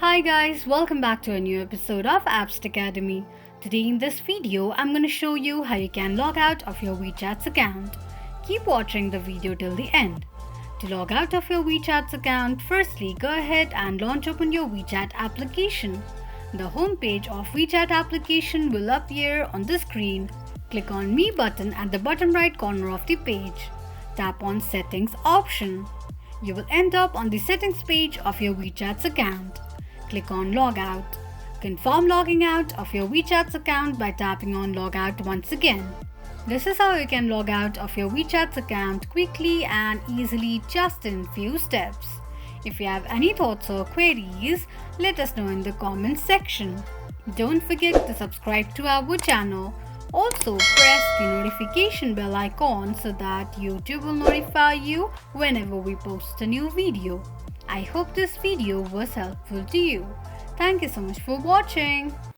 Hi guys, welcome back to a new episode of Apps Academy. Today in this video, I'm going to show you how you can log out of your WeChat's account. Keep watching the video till the end. To log out of your WeChat's account, firstly go ahead and launch open your WeChat application. The home page of WeChat application will appear on the screen. Click on Me button at the bottom right corner of the page. Tap on Settings option. You will end up on the settings page of your WeChat's account. Click on Logout. Confirm logging out of your WeChat's account by tapping on Logout once again. This is how you can log out of your WeChat's account quickly and easily just in few steps. If you have any thoughts or queries, let us know in the comments section. Don't forget to subscribe to our channel. Also press the notification bell icon so that YouTube will notify you whenever we post a new video. I hope this video was helpful to you. Thank you so much for watching.